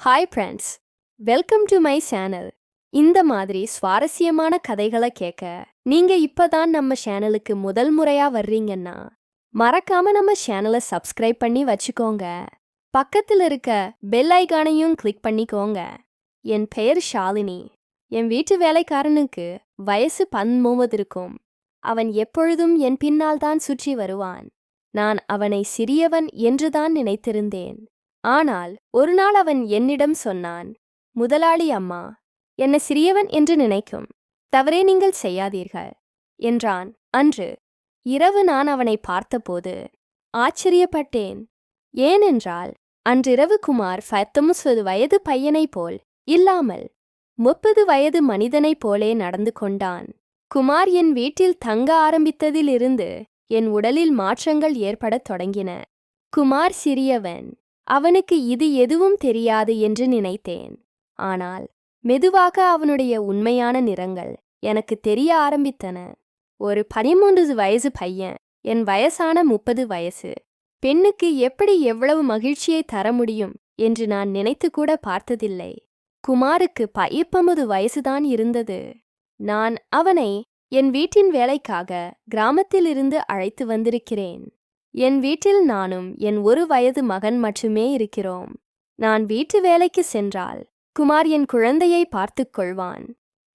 Hi friends, welcome to my channel. இந்த மாதிரி சுவாரஸ்யமான கதைகளை கேட்க நீங்க இப்பதான் நம்ம சேனலுக்கு முதல் முறையா வர்றீங்கன்னா மறக்காம நம்ம சேனலை சப்ஸ்கிரைப் பண்ணி வச்சுக்கோங்க. பக்கத்தில் இருக்க பெல் ஐகானையும் கிளிக் பண்ணிக்கோங்க. என் பெயர் ஷாலினி. என் வீட்டு வேலைக்காரனுக்கு வயசு 19 இருக்கும். அவன் எப்பொழுதும் என் பின்னால் தான் சுற்றி வருவான். நான் அவனை சிறியவன் என்றுதான் நினைத்திருந்தேன். ஆனால் ஒரு நாள் அவன் என்னிடம் சொன்னான், முதலாளி அம்மா, என்னை சிறியவன் என்று நினைக்கும் தவறே நீங்கள் செய்யாதீர்கள் என்றான். அன்று இரவு நான் அவனை பார்த்தபோது ஆச்சரியப்பட்டேன். ஏனென்றால் அன்றிரவு குமார் 19 வயது பையனைப் போல் இல்லாமல் 30 வயது மனிதனைப் போலே நடந்து கொண்டான். குமார் என் வீட்டில் தங்க ஆரம்பித்ததிலிருந்து என் உடலில் மாற்றங்கள் ஏற்படத் தொடங்கின. குமார் சிறியவன், அவனுக்கு இது எதுவும் தெரியாது என்று நினைத்தேன். ஆனால் மெதுவாக அவனுடைய உண்மையான நிறங்கள் எனக்கு தெரிய ஆரம்பித்தன. ஒரு 13 வயசு பையன் என் வயசான 30 வயசு பெண்ணுக்கு எப்படி எவ்வளவு மகிழ்ச்சியை தர முடியும் என்று நான் நினைத்து கூட பார்த்ததில்லை. குமாருக்கு 19 வயசுதான் இருந்தது. நான் அவனை என் வீட்டின் வேலைக்காக கிராமத்திலிருந்து அழைத்து வந்திருக்கிறேன். என் வீட்டில் நானும் என் 1 வயது மகன் மட்டுமே இருக்கிறோம். நான் வீட்டு வேலைக்கு சென்றால் குமார் என் குழந்தையை பார்த்துக் கொள்வான்.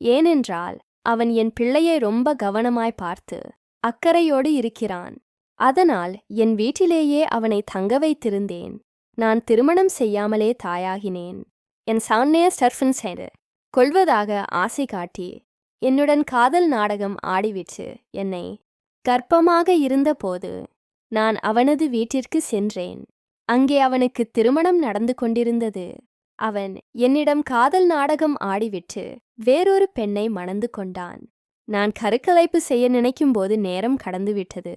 ஏனென்றால் அவன் என் பிள்ளையை ரொம்ப கவனமாய் பார்த்து அக்கறையோடு இருக்கிறான். அதனால் என் வீட்டிலேயே அவனை தங்க வைத்திருந்தேன். நான் திருமணம் செய்யாமலே தாயாகினேன். என் சான்னைய சர்ஃபன் செய்து கொள்வதாக ஆசை காட்டி என்னுடன் காதல் நாடகம் ஆடிவிட்டு என்னை கர்ப்பமாக இருந்தபோது நான் அவனது வீட்டிற்கு சென்றேன். அங்கே அவனுக்கு திருமணம் நடந்து கொண்டிருந்தது. அவன் என்னிடம் காதல் நாடகம் ஆடிவிட்டு வேறொரு பெண்ணை மணந்து கொண்டான். நான் கருக்கலைப்பு செய்ய நினைக்கும்போது நேரம் கடந்துவிட்டது.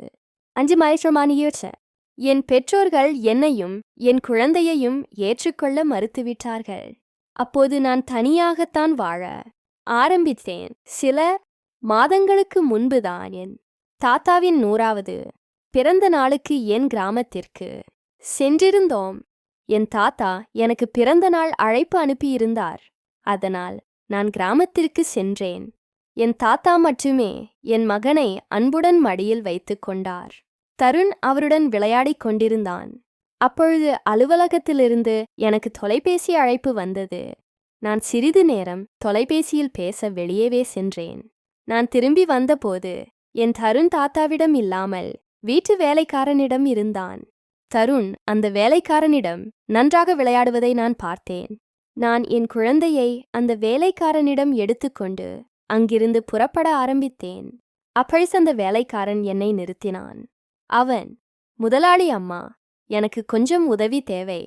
5 மாதமாகியோச்சு. என் பெற்றோர்கள் என்னையும் என் குழந்தையையும் ஏற்றுக்கொள்ள மறுத்துவிட்டார்கள். அப்போது நான் தனியாகத்தான் வாழ ஆரம்பித்தேன். சில மாதங்களுக்கு முன்புதான் என் தாத்தாவின் 100வது பிறந்த நாளுக்கு என் கிராமத்திற்கு சென்றிருந்தோம். என் தாத்தா எனக்கு பிறந்த நாள் அழைப்பு அனுப்பியிருந்தார். அதனால் நான் கிராமத்திற்கு சென்றேன். என் தாத்தா மட்டுமே என் மகனை அன்புடன் மடியில் வைத்து கொண்டார். தருண் அவருடன் விளையாடிக் கொண்டிருந்தான். அப்பொழுது அலுவலகத்திலிருந்து எனக்கு தொலைபேசி அழைப்பு வந்தது. நான் சிறிது நேரம் தொலைபேசியில் பேச வெளியவே சென்றேன். நான் திரும்பி வந்தபோது என் தருண் தாத்தாவிடம் இல்லாமல் வீட்டு வேலைக்காரனிடம் இருந்தான். தருண் அந்த வேலைக்காரனிடம் நன்றாக விளையாடுவதை நான் பார்த்தேன். நான் என் குழந்தையை அந்த வேலைக்காரனிடம் எடுத்துக்கொண்டு அங்கிருந்து புறப்பட ஆரம்பித்தேன். அப்பொழுது அந்த வேலைக்காரன் என்னை நிறுத்தினான். அவன், முதலாளி அம்மா, எனக்கு கொஞ்சம் உதவி தேவை.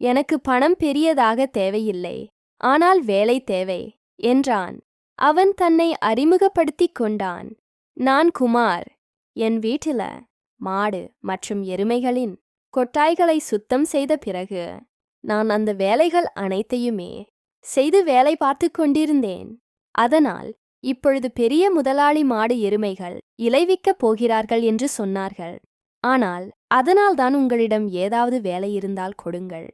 எனக்கு பணம் பெரியதாக தேவையில்லை, ஆனால் வேலை தேவை என்றான். அவன் தன்னை அறிமுகப்படுத்திக் கொண்டான். நான் குமார். என் வீட்டில மாடு மற்றும் எருமைகளின் கொட்டாய்களை சுத்தம் செய்த பிறகு நான் அந்த வேலைகள் அனைத்தையுமே செய்து வேலை பார்த்து கொண்டிருந்தேன். அதனால் இப்பொழுது பெரிய முதலாளி மாடு எருமைகள் இளைவிக்கப் போகிறார்கள் என்று சொன்னார்கள். ஆனால் அதனால்தான் உங்களிடம் ஏதாவது வேலை இருந்தால் கொடுங்கள்.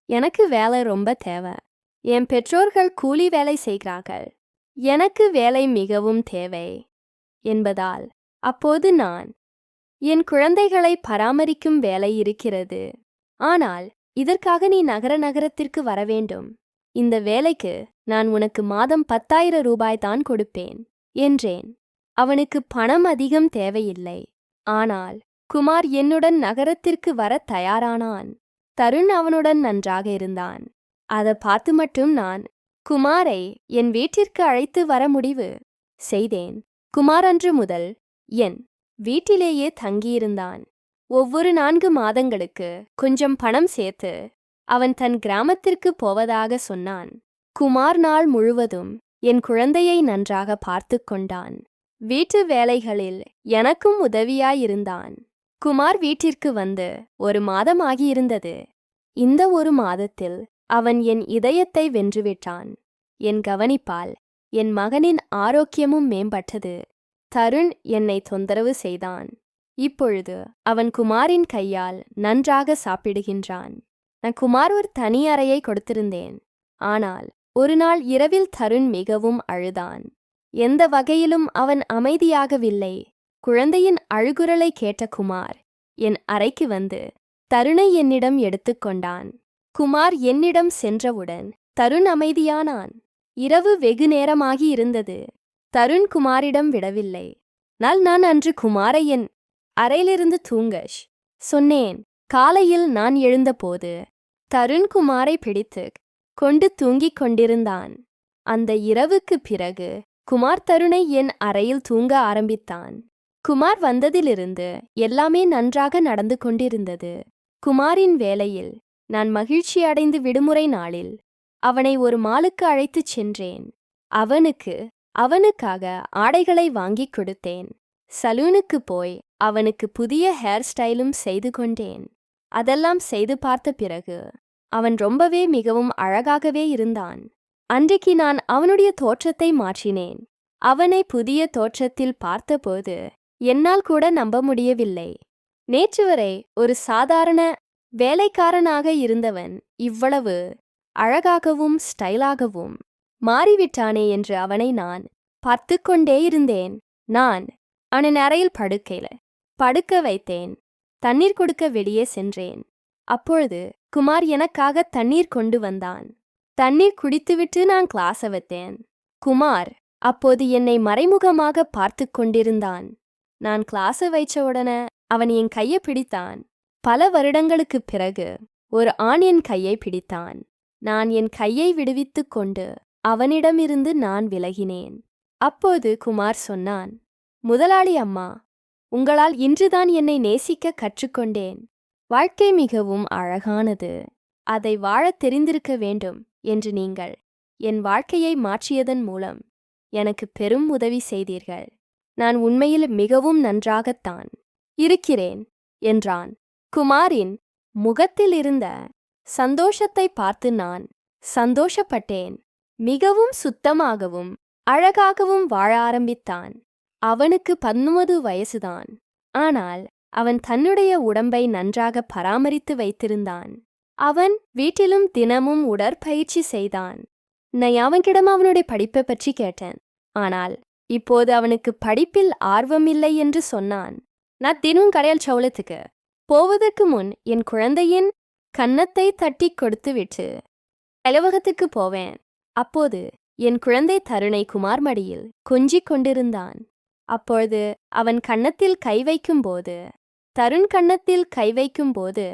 எனக்கு வேலை ரொம்ப தேவை. என் பெற்றோர்கள் கூலி வேலை செய்கிறார்கள். எனக்கு வேலை மிகவும் தேவை என்பதால் அப்போது நான், என் குழந்தைகளை பராமரிக்கும் வேலை இருக்கிறது. ஆனால் இதற்காக நீ நகரத்திற்கு வர வேண்டும். இந்த வேலைக்கு நான் உனக்கு மாதம் 10,000 ரூபாய் தான் கொடுப்பேன் என்றேன். அவனுக்கு பணம் அதிகம் தேவையில்லை. ஆனால் குமார் என்னுடன் நகரத்திற்கு வர தயாரானான். தருண் அவனுடன் நன்றாக இருந்தான். அதை பார்த்து மட்டும் நான் குமாரை என் வீட்டிற்கு அழைத்து வர முடிவு செய்தேன். குமார் அன்று முதல் என் வீட்டிலேயே தங்கியிருந்தான். ஒவ்வொரு 4 மாதங்களுக்கு கொஞ்சம் பணம் சேர்த்து அவன் தன் கிராமத்திற்கு போவதாக சொன்னான். குமார் நாள் முழுவதும் என் குழந்தையை நன்றாக பார்த்து கொண்டான். வீட்டு வேலைகளில் எனக்கும் உதவியாயிருந்தான். குமார் வீட்டிற்கு வந்து 1 மாதம் ஆகியிருந்தது. இந்த 1 மாதத்தில் அவன் என் இதயத்தை வென்றுவிட்டான். என் கவனிப்பால் என் மகனின் ஆரோக்கியமும் மேம்பட்டது. தருண் என்னை தொந்தரவு செய்தான். இப்பொழுது அவன் குமாரின் கையால் நன்றாக சாப்பிடுகின்றான். நான் குமார் ஒரு தனி அறையை கொடுத்திருந்தேன். ஆனால் ஒரு நாள் இரவில் தருண் மிகவும் அழுதான். எந்த வகையிலும் அவன் அமைதியாகவில்லை. குழந்தையின் அழுகுரலை கேட்ட குமார் என் அறைக்கு வந்து தருணை என்னிடம் எடுத்துக்கொண்டான். குமார் என்னிடம் சென்றவுடன் தருண் அமைதியானான். இரவு வெகு நேரமாகி இருந்தது. தருண் குமாரிடம் விடவில்லை. நான் அன்று குமாரை என் அறையிலிருந்து தூங்கச் சொன்னேன். காலையில் நான் எழுந்தபோது தருண் குமாரை பிடித்து கொண்டு தூங்கிக் கொண்டிருந்தான். அந்த இரவுக்குப் பிறகு குமார் தருணை என் அறையில் தூங்க ஆரம்பித்தான். குமார் வந்ததிலிருந்து எல்லாமே நன்றாக நடந்து கொண்டிருந்தது. குமாரின் வேலையில் நான் மகிழ்ச்சியடைந்து விடுமுறை நாளில் அவனை ஒரு மாலுக்கு அழைத்துச் சென்றேன். அவனுக்காக ஆடைகளை வாங்கிக் கொடுத்தேன். சலூனுக்கு போய் அவனுக்கு புதிய ஹேர் ஸ்டைலும் செய்து கொண்டேன். அதெல்லாம் செய்து பார்த்த பிறகு அவன் ரொம்பவே மிகவும் அழகாகவே இருந்தான். அன்றைக்கு நான் அவனுடைய தோற்றத்தை மாற்றினேன். அவனை புதிய தோற்றத்தில் பார்த்தபோது என்னால் கூட நம்ப முடியவில்லை. நேற்று வரை ஒரு சாதாரண வேலைக்காரனாக இருந்தவன் இவ்வளவு அழகாகவும் ஸ்டைலாகவும் மாறிவிட்டானே என்று அவனை நான் பார்த்து கொண்டே இருந்தேன். நான் அவன் அறையில் படுக்க வைத்தேன். தண்ணீர் கொடுக்க வெளியே சென்றேன். அப்பொழுது குமார் எனக்காக தண்ணீர் கொண்டு வந்தான். தண்ணீர் குடித்துவிட்டு நான் கிளாஸ வைத்தேன். குமார் அப்போது என்னை மறைமுகமாக பார்த்து கொண்டிருந்தான். நான் கிளாஸ வைச்ச உடனே அவன் என் கையை பிடித்தான். பல வருடங்களுக்குப் பிறகு ஒரு ஆண் என் கையை பிடித்தான். நான் என் கையை விடுவித்துக் கொண்டு அவனிடமிருந்து நான் விலகினேன். அப்போது குமார் சொன்னான், முதலாளி அம்மா, உங்களால் இன்றுதான் என்னை நேசிக்க கற்றுக்கொண்டேன். வாழ்க்கை மிகவும் அழகானது. அதை வாழத் தெரிந்திருக்க வேண்டும் என்று நீங்கள் என் வாழ்க்கையை மாற்றியதன் மூலம் எனக்கு பெரும் உதவி செய்தீர்கள். நான் உண்மையில் மிகவும் நன்றாகத்தான் இருக்கிறேன் என்றான். குமாரின் முகத்தில் இருந்த சந்தோஷத்தை பார்த்து நான் சந்தோஷப்பட்டேன். மிகவும் சுத்தமாகவும் அழகாகவும் வாழ ஆரம்பித்தான். அவனுக்கு 19 வயசுதான். ஆனால் அவன் தன்னுடைய உடம்பை நன்றாக பராமரித்து வைத்திருந்தான். அவன் வீட்டிலும் தினமும் உடற்பயிற்சி செய்தான். நான் அவன்கிடம் அவனுடைய படிப்பை பற்றி கேட்டேன். ஆனால் இப்போது அவனுக்கு படிப்பில் ஆர்வமில்லை என்று சொன்னான். நான் தினம் கடையால் சவுளத்துக்கு போவதற்கு முன் என் குழந்தையின் கன்னத்தை தட்டி கொடுத்துவிட்டு அலுவலகத்துக்கு போவேன். அப்போது என் குழந்தை தருணை குமார் மடியில் கொஞ்சிக் கொண்டிருந்தான். அப்பொழுது அவன் கன்னத்தில் கை வைக்கும்போது தருண் கன்னத்தில் கை வைக்கும்போது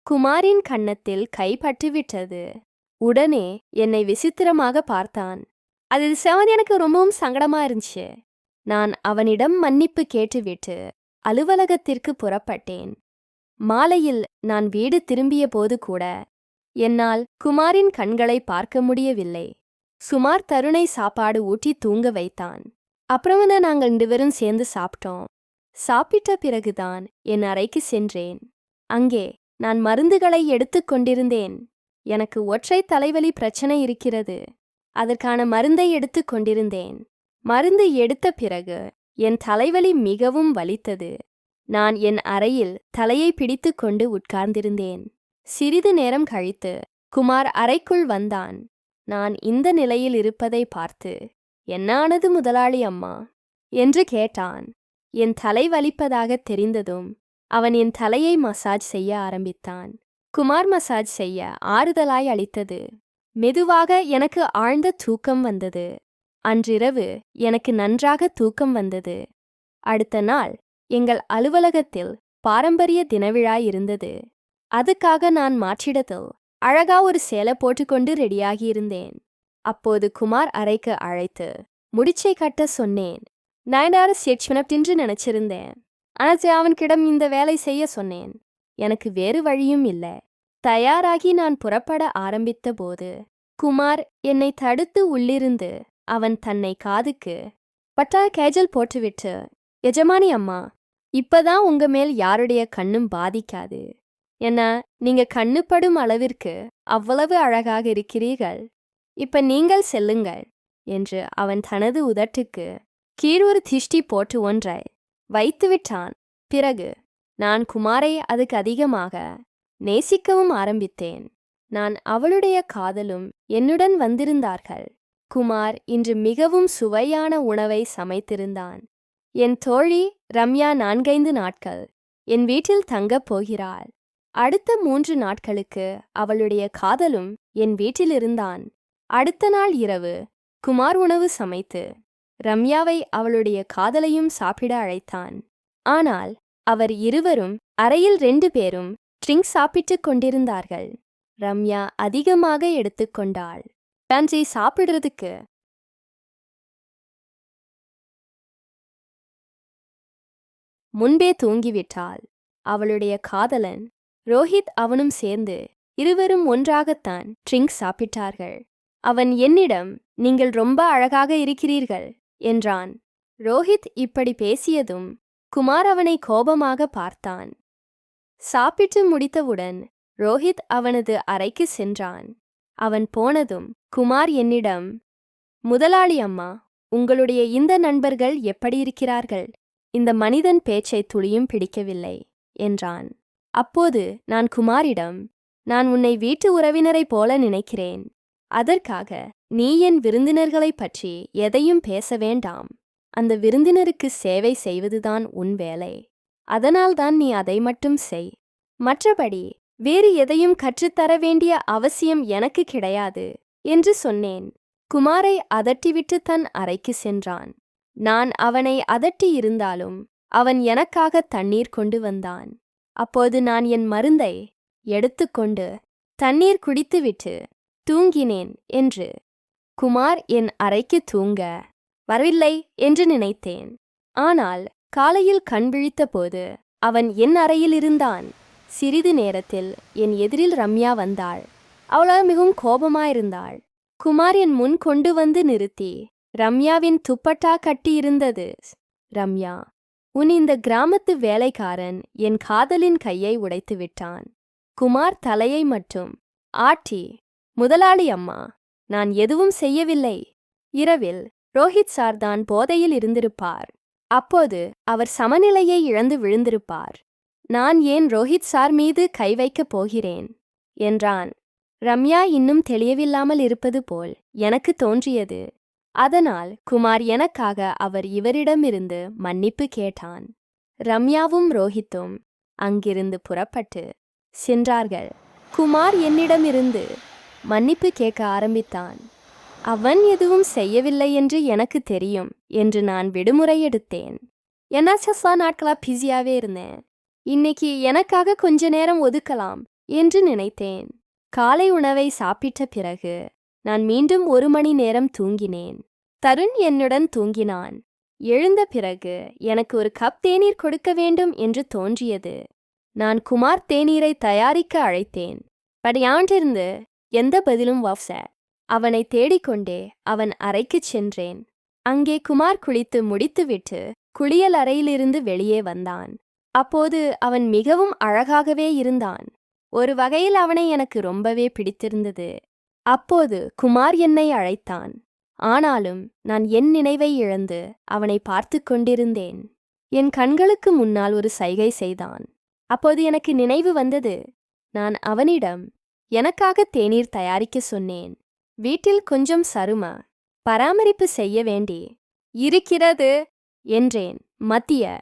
குமாரின் கன்னத்தில் கை பட்டுவிட்டது. உடனே என்னை விசித்திரமாக பார்த்தான். அது எனக்கு ரொம்பவும் சங்கடமா இருந்துச்சு. நான் அவனிடம் மன்னிப்பு கேட்டுவிட்டு அலுவலகத்திற்கு புறப்பட்டேன். மாலையில் நான் வீடு திரும்பிய போது கூட என்னால் குமாரின் கண்களை பார்க்க முடியவில்லை. சுமார் தருணை சாப்பாடு ஊட்டி தூங்க வைத்தான். அப்புறம்தான் நாங்கள் 2 பேரும் சேர்ந்து சாப்பிட்டோம். சாப்பிட்ட பிறகுதான் என் அறைக்கு சென்றேன். அங்கே நான் மருந்துகளை எடுத்துக் கொண்டிருந்தேன். எனக்கு ஒற்றை தலைவலி பிரச்சனை இருக்கிறது. அதற்கான மருந்தை எடுத்துக் கொண்டிருந்தேன். மருந்து எடுத்த பிறகு என் தலைவலி மிகவும் வலித்தது. நான் என் அறையில் தலையை பிடித்து கொண்டு உட்கார்ந்திருந்தேன். சிறிது நேரம் கழித்து குமார் அறைக்குள் வந்தான். நான் இந்த நிலையில் இருப்பதை பார்த்து, என்னானது முதலாளி அம்மா என்று கேட்டான். என் தலை வலிப்பதாக தெரிந்ததும் அவன் என் தலையை மசாஜ் செய்ய ஆரம்பித்தான். குமார் மசாஜ் செய்ய ஆறுதலாய் அளித்தது. மெதுவாக எனக்கு ஆழ்ந்த தூக்கம் வந்தது. அன்றிரவு எனக்கு நன்றாக தூக்கம் வந்தது. அடுத்த நாள் எங்கள் அலுவலகத்தில் பாரம்பரிய தினவிழா இருந்தது. அதுக்காக நான் மாற்றிடத்தில் அழகா ஒரு சேலை போட்டுக்கொண்டு ரெடியாகியிருந்தேன். அப்போது குமார் அறைக்கு அழைத்து முடிச்சை கட்ட சொன்னேன். நான் என்று நினைச்சிருந்தேன். ஆனால் அவன்கிடம் இந்த வேலை செய்ய சொன்னேன். எனக்கு வேறு வழியும் இல்லை. தயாராகி நான் புறப்பட ஆரம்பித்த போது குமார் என்னை தடுத்து உள்ளிருந்து அவன் தன்னை காதுக்கு கேஜல் போட்டுவிட்டு, எஜமானி அம்மா, இப்பதான் உங்க மேல் யாருடைய கண்ணும் பாதிக்காது. ஏன்னா நீங்க கண்ணுப்படும் அளவிற்கு அவ்வளவு அழகாக இருக்கிறீர்கள். இப்ப நீங்கள் செல்லுங்கள் என்று அவன் தனது உதட்டுக்கு கீழ் ஒரு திஷ்டி போட்டு ஒன்றை வைத்துவிட்டான். பிறகு நான் குமாரை அதுக்கு அதிகமாக நேசிக்கவும் ஆரம்பித்தேன். நான் அவளுடைய காதலும் என்னுடன் வந்திருந்தார்கள். குமார் இன்று மிகவும் சுவையான உணவை சமைத்திருந்தான். என் தோழி ரம்யா 4-5 நாட்கள் என் வீட்டில் தங்கப் போகிறாள். அடுத்த 3 நாட்களுக்கு அவளுடைய காதலும் என் வீட்டில் இருந்தான். அடுத்த நாள் இரவு குமார் உணவு சமைத்து ரம்யாவை அவளுடைய காதலையும் சாப்பிட அழைத்தான். ஆனால் அவர் இருவரும் அறையில் 2 பேரும் ட்ரிங்க் சாப்பிட்டுக் கொண்டிருந்தார்கள். ரம்யா அதிகமாக எடுத்துக்கொண்டாள். பன்சி சாப்பிடுறதுக்கு முன்பே தூங்கிவிட்டாள். அவளுடைய காதலன் ரோஹித் அவனும் சேர்ந்து இருவரும் ஒன்றாகத்தான் ட்ரிங்க் சாப்பிட்டார்கள். அவன் என்னிடம், நீங்கள் ரொம்ப அழகாக இருக்கிறீர்கள் என்றான். ரோஹித் இப்படி பேசியதும் குமார் அவனை கோபமாக பார்த்தான். சாப்பிட்டு முடித்தவுடன் ரோஹித் அவனது அறைக்கு சென்றான். அவன் போனதும் குமார் என்னிடம், முதலாளி அம்மா, உங்களுடைய இந்த நண்பர்கள் எப்படி இருக்கிறார்கள்? இந்த மனிதன் பேச்சை துளியும் பிடிக்கவில்லை என்றான். அப்போது நான் குமாரிடம், நான் உன்னை வீட்டு உறவினரைப் போல நினைக்கிறேன். அதற்காக நீ என் விருந்தினர்களைப் பற்றி எதையும் பேச வேண்டாம். அந்த விருந்தினருக்கு சேவை செய்வதுதான் உன் வேலை. அதனால்தான் நீ அதை மட்டும் செய். மற்றபடி வேறு எதையும் கற்றுத்தர வேண்டிய அவசியம் எனக்கு கிடையாது என்று சொன்னேன். குமாரை அதட்டிவிட்டு தன் அறைக்கு சென்றான். நான் அவனை அதட்டி இருந்தாலும் அவன் எனக்காக தண்ணீர் கொண்டு வந்தான். அப்போது நான் என் மருந்தை எடுத்துக்கொண்டு தண்ணீர் குடித்துவிட்டு தூங்கினேன் என்று. குமார் என் அறைக்கு தூங்க வரவில்லை என்று நினைத்தேன். ஆனால் காலையில் கண் விழித்தபோது அவன் என் அறையில் இருந்தான். சிறிது நேரத்தில் என் எதிரில் ரம்யா வந்தாள். அவளால் மிகவும் கோபமாயிருந்தாள். குமார் என் முன் கொண்டு வந்து நிறுத்தி ரம்யாவின் துப்பட்டா கட்டியிருந்தது. ரம்யா, உன் இந்த கிராமத்து வேலைக்காரன் என் காதலின் கையை உடைத்து விட்டான். குமார் தலையை மட்டும் ஆட்டி, முதலாளி அம்மா, நான் எதுவும் செய்யவில்லை. இரவில் ரோஹித் சார்தான் போதையில் இருந்திருப்பார். அப்போது அவர் சமநிலையை இழந்து விழுந்திருப்பார். நான் ஏன் ரோஹித் சார் மீது கை வைக்கப் போகிறேன் என்றான். ரம்யா இன்னும் தெளியவில்லாமல் இருப்பது போல் எனக்கு தோன்றியது. அதனால் குமார் எனக்காக அவர் இவரிடமிருந்து மன்னிப்பு கேட்டான். ரம்யாவும் ரோஹித்தும் அங்கிருந்து புறப்பட்டு சென்றார்கள். குமார் என்னிடமிருந்து மன்னிப்பு கேட்க ஆரம்பித்தான். அவன் எதுவும் செய்யவில்லை என்று எனக்கு தெரியும் என்று நான் விடுமுறை எடுத்தேன். என்னாச்சா நாட்களா பிஸியாவே இருந்தேன். இன்னைக்கு எனக்காக கொஞ்ச நேரம் ஒதுக்கலாம் என்று நினைத்தேன். காலை உணவை சாப்பிட்ட பிறகு நான் மீண்டும் 1 மணி நேரம் தூங்கினேன். தருண் என்னுடன் தூங்கினான். எழுந்த பிறகு எனக்கு ஒரு கப் தேநீர் கொடுக்க வேண்டும் என்று தோன்றியது. நான் குமார் தேநீரை தயாரிக்க அழைத்தேன். படியாண்டிருந்து எந்த பதிலும் வஃப்ச. அவனை தேடிக்கொண்டே அவன் அறைக்குச் சென்றேன். அங்கே குமார் குளித்து முடித்துவிட்டு குளியல் அறையிலிருந்து வெளியே வந்தான். அப்போது அவன் மிகவும் அழகாகவே இருந்தான். ஒரு வகையில் அவனை எனக்கு ரொம்பவே பிடித்திருந்தது. அப்போது குமார் என்னை அழைத்தான். ஆனாலும் நான் என் நினைவை இழந்து அவனை பார்த்து கொண்டிருந்தேன். என் கண்களுக்கு முன்னால் ஒரு சைகை செய்தான். அப்போது எனக்கு நினைவு வந்தது. நான் அவனிடம் எனக்காக தேநீர் தயாரிக்க சொன்னேன். வீட்டில் கொஞ்சம் சரும பராமரிப்பு செய்ய வேண்டி இருக்கிறது என்றேன். மத்திய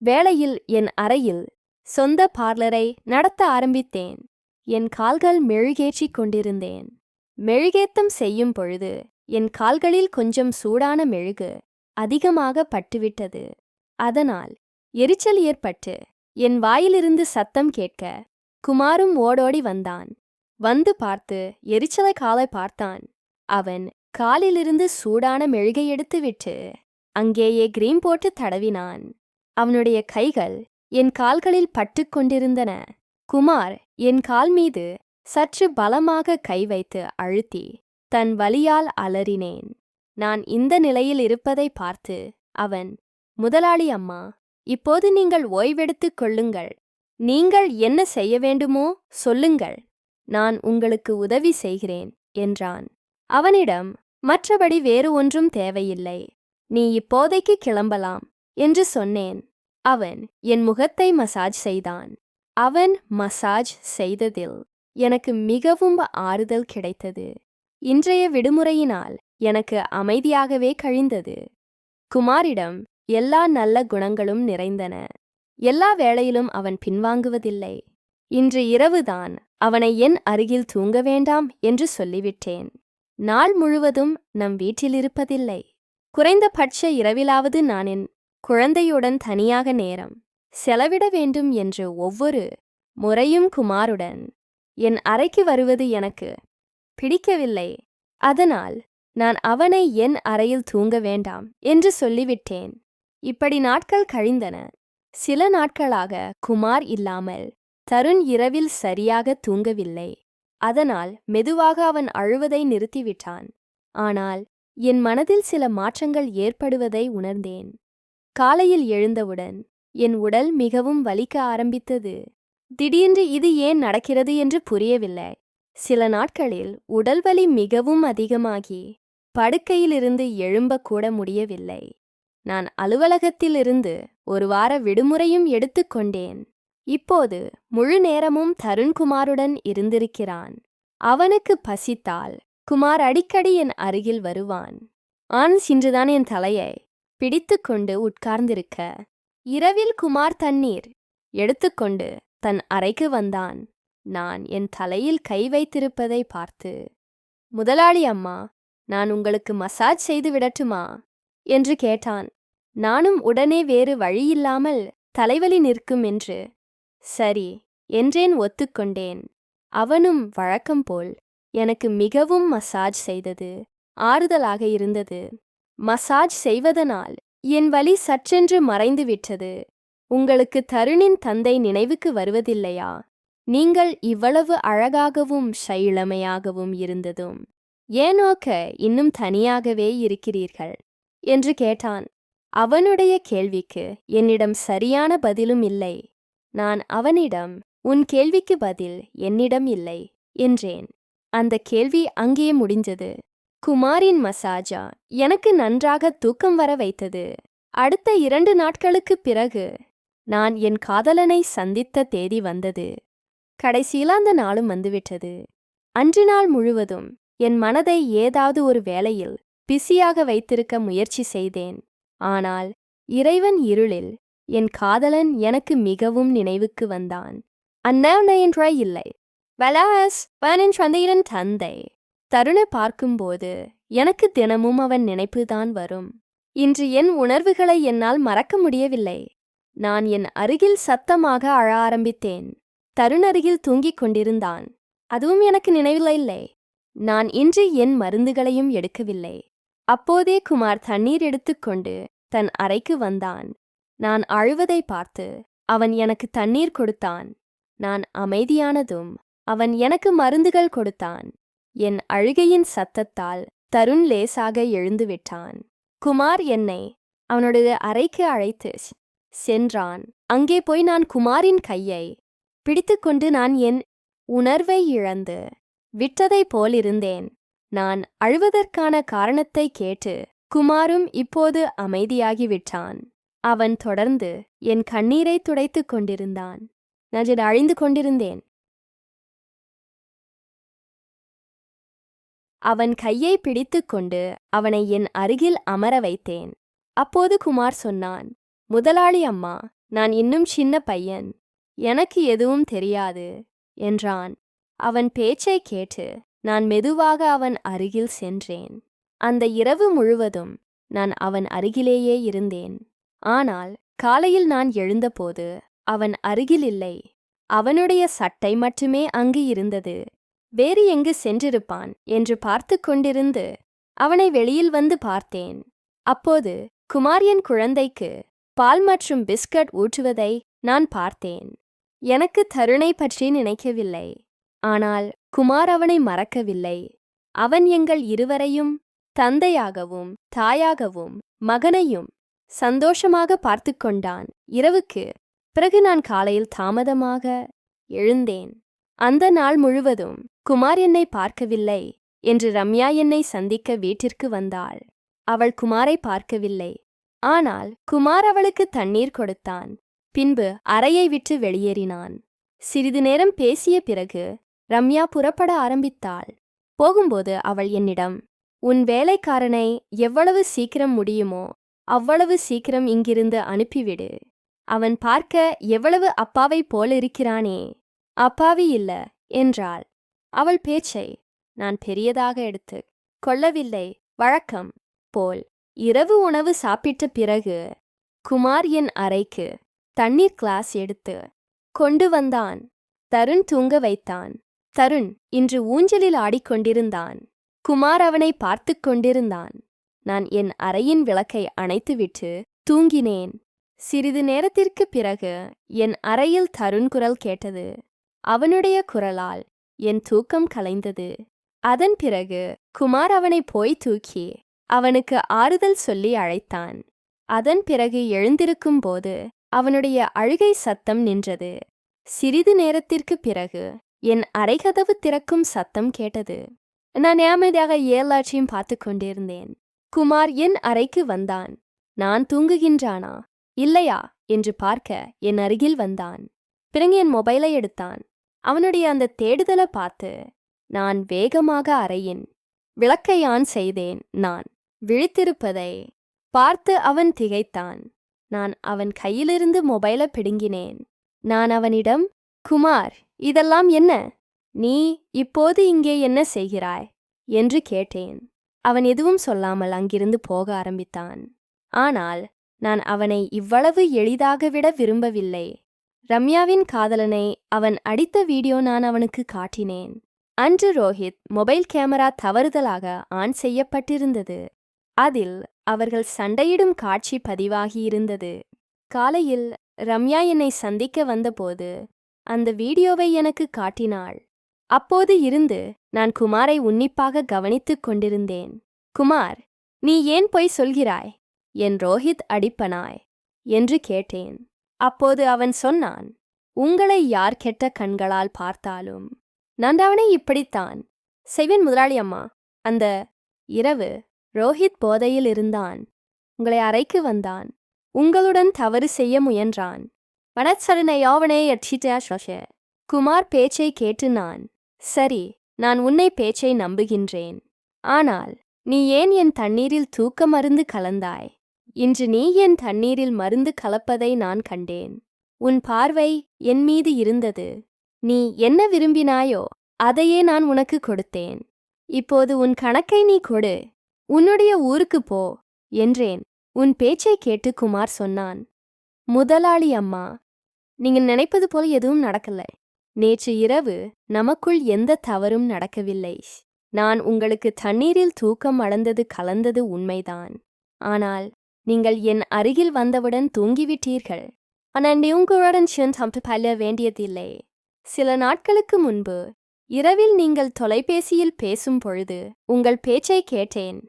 வேளையில் என் அறையில் சொந்த பார்லரை நடத்த ஆரம்பித்தேன். என் கால்கள் மெழுகேற்றிக் கொண்டிருந்தேன். மெழுகேத்தம் செய்யும் பொழுது என் கால்களில் கொஞ்சம் சூடான மெழுகு அதிகமாக பட்டுவிட்டது. அதனால் எரிச்சல் ஏற்பட்டு என் வாயிலிருந்து சத்தம் கேட்க குமாரும் ஓடோடி வந்தான். வந்து பார்த்து எரிச்சலை காலை பார்த்தான். அவன் காலிலிருந்து சூடான மெழுகை எடுத்துவிட்டு அங்கேயே கிரீம் போட்டு தடவினான். அவனுடைய கைகள் என் கால்களில் பட்டு கொண்டிருந்தன. குமார் என் கால் மீது சற்று பலமாக கை வைத்து அழுத்தி தன் வலியால் அலறினேன். நான் இந்த நிலையில் இருப்பதை பார்த்து அவன், முதலாளி அம்மா, இப்போது நீங்கள் ஓய்வெடுத்துக் கொள்ளுங்கள். நீங்கள் என்ன செய்ய வேண்டுமோ சொல்லுங்கள், நான் உங்களுக்கு உதவி செய்கிறேன் என்றான். அவனிடம், மற்றபடி வேறு ஒன்றும் தேவையில்லை, நீ இப்போதைக்கு கிளம்பலாம் என்று சொன்னேன். அவன் என் முகத்தை மசாஜ் செய்தான். அவன் மசாஜ் செய்ததில் எனக்கு மிகவும் ஆறுதல் கிடைத்தது. இன்றைய விடுமுறையினால் எனக்கு அமைதியாகவே கழிந்தது. குமாரிடம் எல்லா நல்ல குணங்களும் நிறைந்தன. எல்லா வேளையிலும் அவன் பின்வாங்குவதில்லை. இன்று இரவுதான் அவனை என் அருகில் தூங்க வேண்டாம் என்று சொல்லிவிட்டேன். நாள் முழுவதும் நம் வீட்டில் இருப்பதில்லை. குறைந்தபட்ச இரவிலாவது நான் என் குழந்தையுடன் தனியாக நேரம் செலவிட வேண்டும் என்று ஒவ்வொரு முறையும் குமாருடன் என் அறைக்கு வருவது எனக்கு பிடிக்கவில்லை. அதனால் நான் அவனை என் அறையில் தூங்க வேண்டாம் என்று சொல்லிவிட்டேன். இப்படி நாட்கள் கழிந்தன. சில நாட்களாக குமார் இல்லாமல் தருண் இரவில் சரியாக தூங்கவில்லை. அதனால் மெதுவாக அவன் அழுவதை நிறுத்திவிட்டான். ஆனால் என் மனதில் சில மாற்றங்கள் ஏற்படுவதை உணர்ந்தேன். காலையில் எழுந்தவுடன் என் உடல் மிகவும் வலிக்க ஆரம்பித்தது. திடீரென்று இது ஏன் நடக்கிறது என்று புரியவில்லை. சில நாட்களில் உடல் வலி மிகவும் அதிகமாகி படுக்கையிலிருந்து எழும்பக்கூட முடியவில்லை. நான் அலுவலகத்திலிருந்து ஒரு வார விடுமுறையும் எடுத்துக்கொண்டேன். இப்போது முழு நேரமும் தருண் குமாருடன் இருந்திருக்கிறான். அவனுக்கு பசித்தால் குமார் அடிக்கடி என் அருகில் வருவான். இன்றுதான் என் தலையை பிடித்து கொண்டு உட்கார்ந்திருக்க. இரவில் குமார் தண்ணீர் எடுத்துக்கொண்டு தன் அறைக்கு வந்தான். நான் என் தலையில் கை வைத்திருப்பதை பார்த்து, முதலாளி அம்மா, நான் உங்களுக்கு மசாஜ் செய்து விடட்டுமா என்று கேட்டான். நானும் உடனே வேறு வழியில்லாமல் தலைவலி நிற்கும் என்று சரி என்றேன், ஒத்துக்கொண்டேன். அவனும் வழக்கம் போல் எனக்கு மிகவும் மசாஜ் செய்தது. ஆறுதலாக இருந்தது. மசாஜ் செய்வதனால் என் வலி சற்றென்று மறைந்து விட்டது. உங்களுக்கு தருணின் தந்தை நினைவுக்கு வருவதில்லையா? நீங்கள் இவ்வளவு அழகாகவும் இளமையாகவும் இருந்ததும் ஏனோக்க இன்னும் தனியாகவே இருக்கிறீர்கள் என்று கேட்டான். அவனுடைய கேள்விக்கு என்னிடம் சரியான பதிலும் இல்லை. நான் அவனிடம் உன் கேள்விக்கு பதில் என்னிடம் இல்லை என்றேன். அந்த கேள்வி அங்கே முடிஞ்சது. குமாரின் மசாஜா எனக்கு நன்றாக தூக்கம் வர வைத்தது. அடுத்த 2 நாட்களுக்குப் பிறகு நான் என் காதலனை சந்தித்த தேதி வந்தது. கடைசியில் அந்த நாளும் வந்துவிட்டது. அன்று நாள் முழுவதும் என் மனதை ஏதாவது ஒரு வேளையில் பிஸியாக வைத்திருக்க முயற்சி செய்தேன். ஆனால் இறைவன் இருளில் என் காதலன் எனக்கு மிகவும் நினைவுக்கு வந்தான். அந்நேன்ற இல்லை. வலாஸ் சந்தையின் தந்தை தருணை பார்க்கும்போது எனக்கு தினமும் அவன் நினைப்புதான் வரும். இன்று என் உணர்வுகளை என்னால் மறக்க முடியவில்லை. நான் என் அருகில் சத்தமாக அழ ஆரம்பித்தேன். தருண் அருகில் தூங்கிக் கொண்டிருந்தான். அதுவும் எனக்கு நினைவில்லை. நான் இன்று என் மருந்துகளையும் எடுக்கவில்லை. அப்போதே குமார் தண்ணீர் எடுத்துக்கொண்டு தன் அறைக்கு வந்தான். நான் அழுவதை பார்த்து அவன் எனக்கு தண்ணீர் கொடுத்தான். நான் அமைதியானதும் அவன் எனக்கு மருந்துகள் கொடுத்தான். என் அழுகையின் சத்தத்தால் தருண் லேசாக எழுந்துவிட்டான். குமார் என்னை அவனுடைய அறைக்கு அழைத்து சென்றான். அங்கே போய் நான் குமாரின் கையை பிடித்துக்கொண்டு நான் என் உணர்வை இழந்து விட்டதைப் போலிருந்தேன். நான் அழுவதற்கான காரணத்தை கேட்டு குமாரும் இப்போது அமைதியாகிவிட்டான். அவன் தொடர்ந்து என் கண்ணீரை துடைத்துக் கொண்டிருந்தான். நான் அழிந்து கொண்டிருந்தேன். அவன் கையை பிடித்துக்கொண்டு அவனை என் அருகில் அமர வைத்தேன். அப்போது குமார் சொன்னான், முதலாளி அம்மா, நான் இன்னும் சின்ன பையன், எனக்கு எதுவும் தெரியாது என்றான். அவன் பேச்சை கேட்டு நான் மெதுவாக அவன் அருகில் சென்றேன். அந்த இரவு முழுவதும் நான் அவன் அருகிலேயே இருந்தேன். ஆனால் காலையில் நான் எழுந்தபோது அவன் அருகில் இல்லை. அவனுடைய சட்டை மட்டுமே அங்கு இருந்தது. வேறு எங்கு சென்றிருப்பான் என்று பார்த்து கொண்டிருந்து அவனை வெளியில் வந்து பார்த்தேன். அப்போது குமார் என் குழந்தைக்கு பால் மற்றும் பிஸ்கட் ஊற்றுவதை நான் பார்த்தேன். எனக்கு தருணை பற்றி நினைக்கவில்லை. ஆனால் குமார் அவனை மறக்கவில்லை. அவன் எங்கள் இருவரையும் தந்தையாகவும் தாயாகவும் மகனையும் சந்தோஷமாக பார்த்து கொண்டான். இரவுக்கு பிறகு நான் காலையில் தாமதமாக எழுந்தேன். அந்த நாள் முழுவதும் குமார் என்னை பார்க்கவில்லை என்று ரம்யா என்னை சந்திக்க வீட்டிற்கு வந்தாள். அவள் குமாரை பார்க்கவில்லை. ஆனால் குமார் அவளுக்கு தண்ணீர் கொடுத்தான். பின்பு அறையை விட்டு வெளியேறினான். சிறிது நேரம் பேசிய பிறகு ரம்யா புறப்பட ஆரம்பித்தாள். போகும்போது அவள் என்னிடம், உன் வேலைக்காரனை எவ்வளவு சீக்கிரம் முடியுமோ அவ்வளவு சீக்கிரம் இங்கிருந்து அனுப்பிவிடு. அவன் பார்க்க எவ்வளவு அப்பாவைப் போலிருக்கிறானே. அப்பாவி இல்ல என்றாள். அவள் பேச்சை நான் பெரியதாக எடுத்து கொள்ளவில்லை. வழக்கம் போல் இரவு உணவு சாப்பிட்ட பிறகு குமார் என் அறைக்கு தண்ணீர் கிளாஸ் எடுத்து கொண்டு வந்தான். தருண் தூங்க வைத்தான். தருண் இன்று ஊஞ்சலில் ஆடிக்கொண்டிருந்தான். குமார் அவனை பார்த்து கொண்டிருந்தான். நான் என் அறையின் விளக்கை அணைத்துவிட்டு தூங்கினேன். சிறிது நேரத்திற்குப் பிறகு என் அறையில் தருண் குரல் கேட்டது. அவனுடைய குரலால் என் தூக்கம் கலைந்தது. அதன் பிறகு குமார் அவனை போய் தூக்கி அவனுக்கு ஆறுதல் சொல்லி அழைத்தான். அதன் பிறகு எழுந்திருக்கும் போது அவனுடைய அழுகை சத்தம் நின்றது. சிறிது நேரத்திற்குப் பிறகு என் அறைகதவு திறக்கும் சத்தம் கேட்டது. நான் அமைதியாக எல்லாற்றையும் பார்த்து கொண்டிருந்தேன். குமார் என் அறைக்கு வந்தான். நான் தூங்குகின்றானா இல்லையா என்று பார்க்க என் அருகில் வந்தான். பிறகு என் மொபைலை எடுத்தான். அவனுடைய அந்த தேடுதலை பார்த்து நான் வேகமாக அறையின் விளக்கை ஆன் செய்தேன். நான் விழித்திருப்பதை பார்த்து அவன் திகைத்தான். நான் அவன் கையிலிருந்து மொபைலை பிடுங்கினேன். நான் அவனிடம், குமார், இதெல்லாம் என்ன? நீ இப்போது இங்கே என்ன செய்கிறாய் என்று கேட்டேன். அவன் எதுவும் சொல்லாமல் அங்கிருந்து போக ஆரம்பித்தான். ஆனால் நான் அவனை இவ்வளவு எளிதாக விட விரும்பவில்லை. ரம்யாவின் காதலனை அவன் அடித்த வீடியோ நான் அவனுக்கு காட்டினேன். அன்று ரோஹித் மொபைல் கேமரா தவறுதலாக ஆன் செய்யப்பட்டிருந்தது. அதில் அவர்கள் சண்டையிடும் காட்சி பதிவாகியிருந்தது. காலையில் ரம்யா என்னை சந்திக்க வந்தபோது அந்த வீடியோவை எனக்கு காட்டினாள். அப்போது இருந்து நான் குமாரை உன்னிப்பாக கவனித்துக் கொண்டிருந்தேன். குமார், நீ ஏன் பொய் சொல்கிறாய்? என் ரோஹித் அடிப்பனாய் என்று கேட்டேன். அப்போது அவன் சொன்னான், உங்களை யார் கெட்ட கண்களால் பார்த்தாலும் நான் அவனை இப்படித்தான் செய்வேன் முதலாளி அம்மா. அந்த இரவு ரோஹித் போதையில் இருந்தான். உங்களை அறைக்கு வந்தான். உங்களுடன் தவறு செய்ய முயன்றான். வனச்சரனை யாவனே எட்டிட்ட. குமார் பேச்சை கேட்டு நான், சரி, நான் உன்னை பேச்சை நம்புகின்றேன். ஆனால் நீ ஏன் என் தண்ணீரில் தூக்க மருந்து கலந்தாய்? இன்று நீ என் தண்ணீரில் மருந்து கலப்பதை நான் கண்டேன். உன் பார்வை என் மீது இருந்தது. நீ என்ன விரும்பினாயோ அதையே நான் உனக்கு கொடுத்தேன். இப்போது உன் கணக்கை நீ கொடு. உன்னுடைய ஊருக்கு போ என்றேன். உன் பேச்சை கேட்டு குமார் சொன்னான், முதலாளி அம்மா, நீங்கள் நினைப்பது போல எதுவும் நடக்கலை. நேற்று இரவு நமக்குள் எந்த தவறும் நடக்கவில்லை. நான் உங்களுக்கு தண்ணீரில் தூக்கம் அடைந்தது கலந்தது உண்மைதான். ஆனால் நீங்கள் என் அருகில் வந்தவுடன் தூங்கிவிட்டீர்கள். ஆனால் நீ உங்களுடன் சேர்ந்து பல்ல வேண்டியதில்லை. சில நாட்களுக்கு முன்பு இரவில் நீங்கள் தொலைபேசியில் பேசும் பொழுது உங்கள் பேச்சை கேட்டேன்.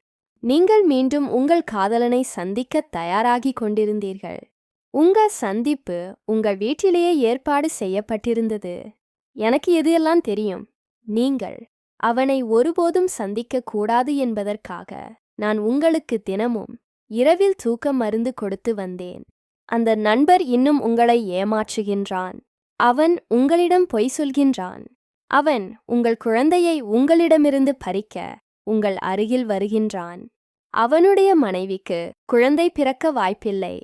நீங்கள் மீண்டும் உங்கள் காதலனை சந்திக்க தயாராகி கொண்டிருந்தீர்கள். உங்கள் சந்திப்பு உங்கள் வீட்டிலேயே ஏற்பாடு செய்யப்பட்டிருந்தது. எனக்கு எதையெல்லாம் தெரியும். நீங்கள் அவனை ஒருபோதும் சந்திக்க கூடாது என்பதற்காக நான் உங்களுக்கு தினமும் இரவில் தூக்க மருந்து கொடுத்து வந்தேன். அந்த நண்பர் இன்னும் உங்களை ஏமாற்றுகின்றான். அவன் உங்களிடம் பொய் சொல்கின்றான். அவன் உங்கள் குழந்தையை உங்களிடமிருந்து பறிக்க உங்கள் அருகில் வருகின்றான். அவனுடைய மனைவிக்கு குழந்தை பிறக்க வாய்ப்பில்லை.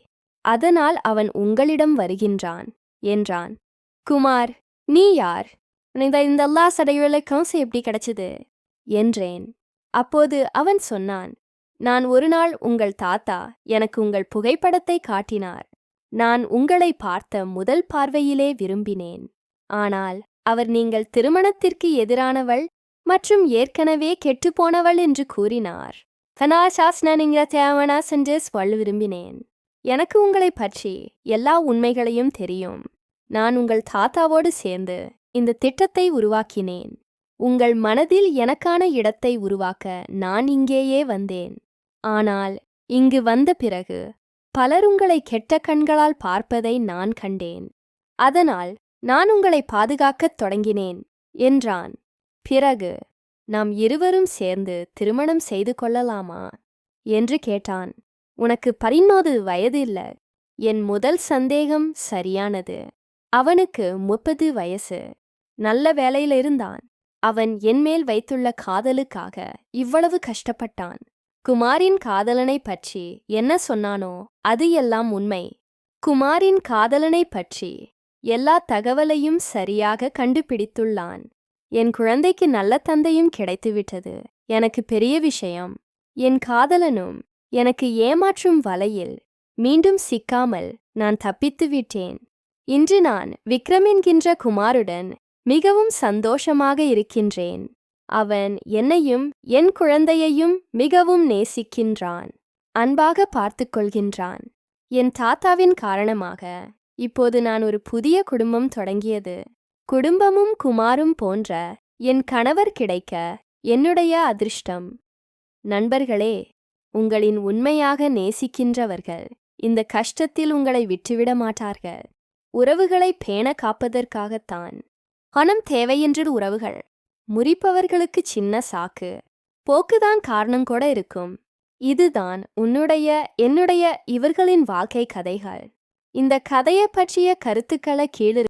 அதனால் அவன் உங்களிடம் வருகின்றான் என்றான். குமார், நீ யார்? இந்த எல்லா சடையுளைக்கும் எப்படி கிடைச்சது என்றேன். அப்போது அவன் சொன்னான், நான் ஒரு நாள் உங்கள் தாத்தா எனக்கு உங்கள் புகைப்படத்தை காட்டினார். நான் உங்களை பார்த்த முதல் பார்வையிலே விரும்பினேன். ஆனால் அவர் நீங்கள் திருமணத்திற்கு எதிரானவள் மற்றும் ஏற்கனவே கெட்டுப்போனவள் என்று கூறினார். தேவனா சென்று சொல்ல விரும்பினேன். எனக்கு உங்களை பற்றி எல்லா உண்மைகளையும் தெரியும். நான் உங்கள் தாத்தாவோடு சேர்ந்து இந்த திட்டத்தை உருவாக்கினேன். உங்கள் மனதில் எனக்கான இடத்தை உருவாக்க நான் இங்கேயே வந்தேன். ஆனால் இங்கு வந்த பிறகு பலர் உங்களை கெட்ட கண்களால் பார்ப்பதை நான் கண்டேன். அதனால் நான் உங்களை பாதுகாக்கத் தொடங்கினேன் என்றான். பிறகு நாம் இருவரும் சேர்ந்து திருமணம் செய்து கொள்ளலாமா என்று கேட்டான். உனக்கு 19 வயது இல்ல. என் முதல் சந்தேகம் சரியானது. அவனுக்கு 30 வயசு. நல்ல வேலையில் இருந்தான். அவன் என்மேல் வைத்துள்ள காதலுக்காக இவ்வளவு கஷ்டப்பட்டான். குமாரின் காதலனை பற்றி என்ன சொன்னானோ அது எல்லாம் உண்மை. குமாரின் காதலனை பற்றி எல்லா தகவலையும் சரியாக கண்டுபிடித்துள்ளான். என் குழந்தைக்கு நல்ல தந்தையும் கிடைத்துவிட்டது. எனக்கு பெரிய விஷயம். என் காதலனும் எனக்கு ஏமாற்றும் வலையில் மீண்டும் சிக்காமல் நான் தப்பித்து விட்டேன். இன்று நான் விக்ரம் என்கின்ற குமாருடன் மிகவும் சந்தோஷமாக இருக்கின்றேன். அவன் என்னையும் என் குழந்தையையும் மிகவும் நேசிக்கின்றான். அன்பாக பார்த்து கொள்கின்றான். என் தாத்தாவின் காரணமாக இப்போது நான் ஒரு புதிய குடும்பம் தொடங்கியது. குடும்பமும் குமாரும் போன்ற என் கணவர் கிடைக்க என்னுடைய அதிர்ஷ்டம். நண்பர்களே, உங்களின் உண்மையாக நேசிக்கின்றவர்கள் இந்த கஷ்டத்தில் உங்களை விட்டுவிட மாட்டார்கள். உறவுகளை பேண காப்பதற்காகத்தான். பணம் தேவையென்ற உறவுகள் முறிப்பவர்களுக்கு சின்ன சாக்கு போக்குதான் காரணம் கூட இருக்கும். இதுதான் என்னுடைய இவர்களின் வாழ்க்கை கதைகள். இந்த கதையை பற்றிய கருத்துக்களை கீழே